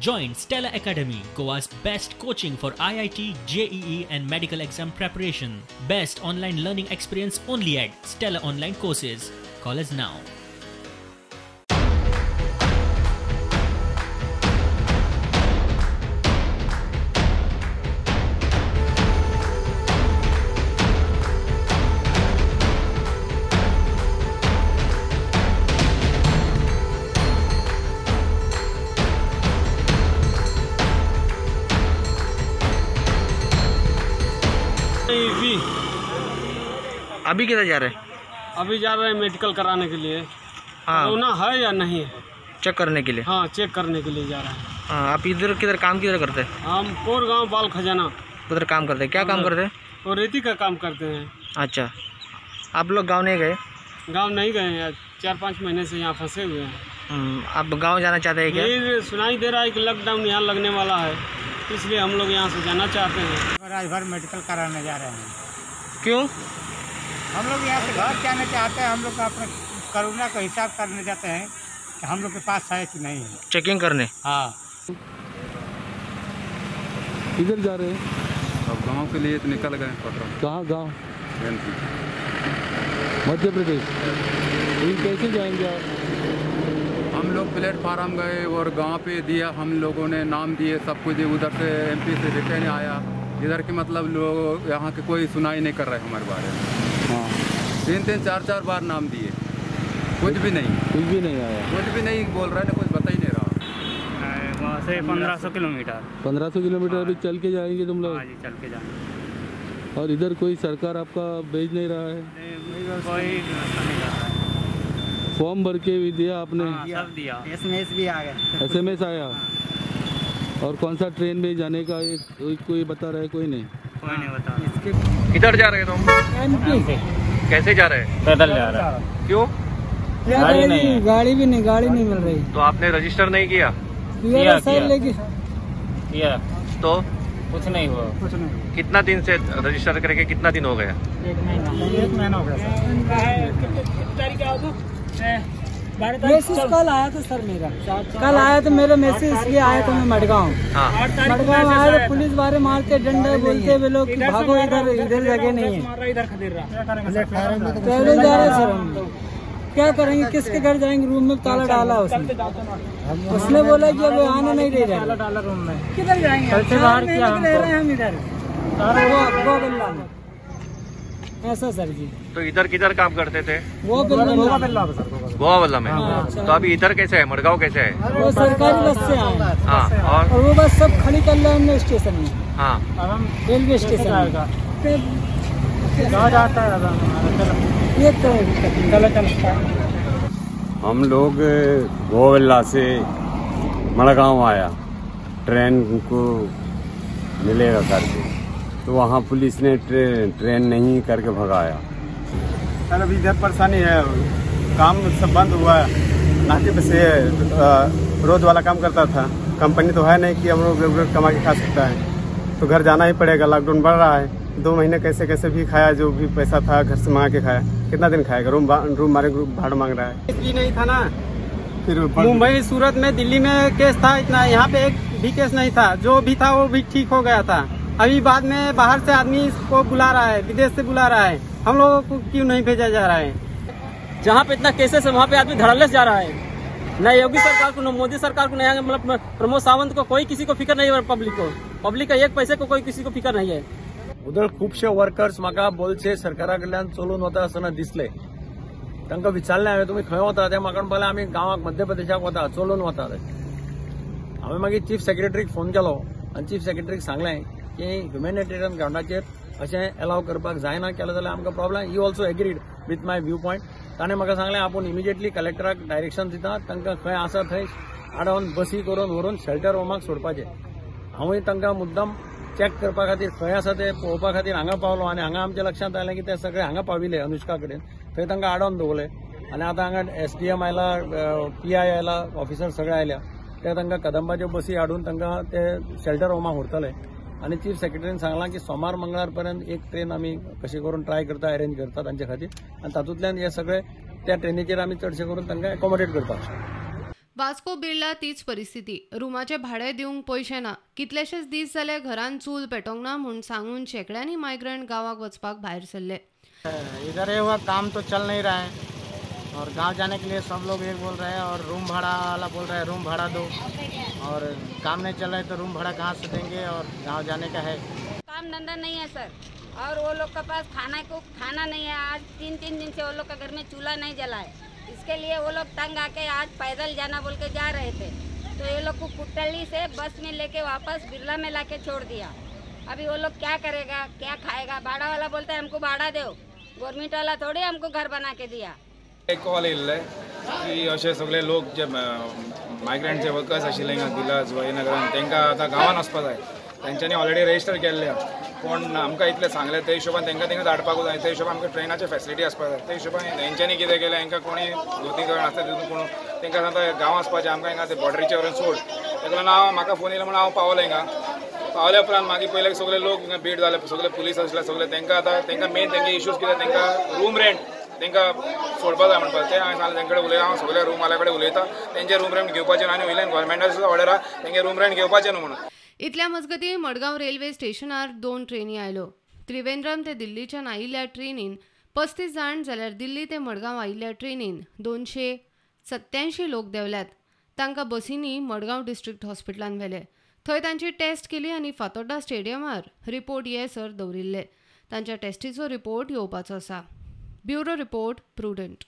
Join Stella Academy, Goa's best coaching for IIT, JEE and medical exam preparation. Best online learning experience only at Stella Online Courses. Call us now. अभी किधर जा रहे हैं? अभी जा रहे हैं मेडिकल कराने के लिए। हाँ, कोरोना है या नहीं है चेक करने के लिए। हाँ, चेक करने के लिए जा रहे हैं। हाँ, आप इधर किधर काम किधर करते हैं? हम कोरगांव बाल खजाना उधर काम करते हैं। क्या काम करते हैं? और रेती का काम करते हैं। अच्छा, आप लोग गांव नहीं गए? गांव नहीं गए हैं, 4-5 महीने से यहाँ फंसे हुए हैं। आप गांव जाना चाहते हैं क्या? ये सुनाई दे रहा है कि लॉकडाउन यहाँ लगने वाला है, इसलिए हम लोग यहाँ से जाना चाहते हैं। रात भर मेडिकल कराने जा रहे हैं। क्यों? हम लोग यहाँ से घर जाना चाहते हैं। हम लोग का अपना कोरोना का हिसाब करने जाते हैं कि हम लोग के पास है कि नहीं है, चेकिंग करने। हाँ। किधर जा रहे हैं? अब गांव के लिए तो निकल गए पटरा। कहाँ गांव? मध्य प्रदेश। ये कैसे जाएंगे आप? हम लोग प्लेटफार्म गए और गांव पे दिया, हम लोगों ने नाम दिए, सब कुछ। उधर से MP से रिटर्न आया, इधर के मतलब लोग यहाँ के कोई सुनाई नहीं कर रहे हमारे बारे में। हाँ, 3-3, 4-4 बार नाम दिए, कुछ भी नहीं आया। कुछ भी नहीं बोल रहे ना, कुछ बता ही नहीं रहा। वहाँ से 1500 किलोमीटर। 1500 किलोमीटर अभी चल के जाएंगे तुम लोग? हाँ जी, चल के जाएंगे। और इधर कोई सरकार आपका भेज नहीं रहा है? कोई व्यवस्था नहीं कर रहा है। फॉर्म भर के भी दिया आपने? हाँ, सब दिया। SMS भी आ गया। SMS आया? और कौन सा ट्रेन में जाने का कोई बता रहा है? कोई नहीं बता। किधर जा रहे हैं तुम? कैसे जा रहे हैं? पैदल जा रहा है। क्यों? गाड़ी नहीं मिल रही। तो आपने रजिस्टर नहीं किया? किया तो कुछ नहीं हुआ। कितना दिन से रजिस्टर करके कितना दिन हो गया? 1 महीना हो गया। मैसेज कल आया था सर मेरा। कल आया था मेरा मैसेज, इसलिए आया था मैं मडगांव। हाँ, मडगांव आया तो पुलिस वाले मारते डंडे बोलते वे लोग भागो, इधर जगह नहीं है। पैदल जा रहे सर हम लोग। क्या करेंगे, किसके घर जाएंगे? रूम में ताला डाला उसने बोला कि अब आने नहीं दे रहे। किधर जाएंगे? रह रहे हैं हम इधर गोविल्ला में। ऐसा सर जी। तो इधर किधर काम करते थे? गोवा में। तो अभी इधर कैसे है? मडगांव कैसे है? वो सरकारी बस से आए। हाँ, और वो बस सब खड़ी कर ले स्टेशन में। हाँ, रेलवे स्टेशन हम लोग गोविल्ला से मडगांव आया, ट्रेन को मिलेगा करके, तो वहाँ पुलिस ने ट्रेन नहीं करके भगाया। सर अभी इधर परेशानी है, काम सब बंद हुआ है। नाके पे से रोज वाला काम करता था, कंपनी तो है नहीं कि हम लोग रेगुलर कमा के खा सकता है, तो घर जाना ही पड़ेगा। लॉकडाउन बढ़ रहा है, 2 महीने कैसे भी खाया, जो भी पैसा था घर से मांग के खाया। कितना दिन खाएगा? रूम मारे भाड़ा मांग रहा है। भी नहीं था ना, फिर मुंबई, सूरत में, दिल्ली में केस था इतना, यहाँ पे एक भी केस नहीं था। जो भी था वो भी ठीक हो गया था। अभी बाद में बाहर से आदमी को बुला रहा है, विदेश से बुला रहा है, हम लोगों को क्यों नहीं भेजा जा रहा है? जहाँ पे इतना केसेस है वहाँ पे आदमी धड़ल्ले से जा रहा है। न योगी सरकार को, न मोदी सरकार को, न मतलब प्रमोद सावंत को, कोई किसी को फिक्र नहीं है। पब्लिक का एक पैसे को कोई किसी को फिक्र नहीं है। उधर खुबशे वर्कर्स म्हाका बोलचे सरकारा कडल्यान चलून वता आसतना दिसले। तांकां विचारलें हांवें, तुमी खंय वता? ते म्हाका म्हणपाक लागले, आमी गांवाक मध्य प्रदेशाक वता, चलून वता। हांवें मागीर चीफ सेक्रेटरीक फोन केलो आनी चीफ सेक्रेटरीक सांगलें की ह्युमॅनिटेरियन ग्राउंडाचेर अशें एलाव करपाक जायना, केलें जाल्यार आमकां problem. He also agreed with my view point. ताणें म्हाका सांगलें आपूण इमिजिएटली कलेक्टराक डायरेक्शन दिता, तांकां खंय आसा थंय आडावन बसी करून व्हरून शेल्टर होमाक सोडपाचें। हांवूय तांकां मुद्दम चॅक करपा खातीर खंय आसा ते पळोवपा खातीर हांगा पावलो आनी हांगा आमच्या लक्षांत आयलें की ते सगळे हांगा पाविले अनुष्का कडेन, थंय तांकां आडावन दवरले। आनी आतां हांगा SDM आयला, PI आयला, ऑफिसर सगळे आयल्या, ते तांकां कदंबाच्यो बसी हाडून तांकां ते शेल्टर होमाक व्हरतले। आनी चीफ सेक्रेटरीन सांगलां की सोमार मंगळार पर्यंत एक ट्रेन आमी कशी करून ट्राय करता, अरेंज करता तांचे खातीर, आनी तातूंतल्यान हे सगळे त्या ट्रेनीचेर आमी चडशे करून तांकां एकोमोडेट करपाक शकता। वास्को बिर्ला तीच परिस्थिती. रुमाचे भाडें दिवंक पयशे ना. कितलेशेच दीस जाले घरान चूल पेटोंक ना म्हूण सांगून शेकड्यांनी मायग्रंट गांवाक वचपाक भायर सरले. इधर ये हुआ काम तो चल नहीं रहा है और गांव जाने के लिए सब लोग एक बोल रहे हैं और रूम भाड़ा वाला बोल रहे हैं रूम भाड़ा दो और काम नहीं चल रहा है तो रूम भाड़ा कहाँ से देंगे और गांव जाने का है. काम धंधा नहीं है सर और वो लोग के पास खाना नहीं है. आज 3 दिन से वो लोग का घर में चूल्हा नहीं जला है. इसके लिए वो लोग तंग आके आज पैदल जाना बोल के जा रहे थे तो ये लोग को कुट्टली से बस में लेके वापस बिरला में लाके छोड़ दिया. अभी वो लोग क्या करेगा क्या खाएगा. भाड़ा वाला बोलता है हमको भाड़ा दो. गवर्नमेंट वाला थोड़ी हमको घर बना के दिया. एक कॉल येल्ले की अशे सगळे लोक जे मायग्रंटचे वर्कर्स आशिल्ले दिला जुवाईनगरान तांकां आतां गांवान वचपाक जाय. तांच्यांनी ऑलरेडी रजिस्टर केल्ले पण आमकां इतलें सांगलें ते हिशोबान तांकां थिंगा धाडपाक जाय. ते हिशोबान आमकां ट्रेनाची फेसिलिटी आसपाक जाय. ते हिशोबान हेंच्यांनी कितें केलें हांकां कोणी धोती करून आसता तितून कोण तांकां सांगता गांव वचपाचें आमकां हिंगा ते बॉर्डरीचे वरून सोड. ताका लागून म्हाका फोन येयलो म्हणून हांव पावलो हिंगा. पावल्या उपरांत मागीर पयले सगळे लोक हिंगा बीट जाले. सगळे पुलीस आसले सगळे तांकां आतां तांकां मेन तांचे इश्यूज कितें तांकां रूम रेंट तांकां सोडपाक जाय म्हणपाक. ते हांवें सांगलें तांचे कडेन उलयता. हांव सगळे रूम वाल्या कडेन उलयता. तेंचे रूम रेंट घेवपाचें आनी वयल्यान गव्हर्मेंटाची सुद्दां ऑर्डर आहा तेंगे रूम रेंट घेवपाचें न्हू म्हणून. इतल्या मजगतीं मडगांव रेल्वे स्टेशनार 2 ट्रेनी आयल्यो. त्रिवेंद्रम ते दिल्लीच्यान आयिल्ल्या ट्रेनीन 35 जाण जाल्यार दिल्ली ते मडगांव आयिल्ल्या ट्रेनीन 287 लोक देंवल्यात. तांकां बसींनी मडगांव डिस्ट्रिक्ट हॉस्पिटलांत व्हेले. थंय तांची टेस्ट केली आनी फातोड्डा स्टेडियमार रिपोर्ट येसर दवरिल्ले. तांच्या टेस्टीचो रिपोर्ट येवपाचो आसा. Bureau report prudent.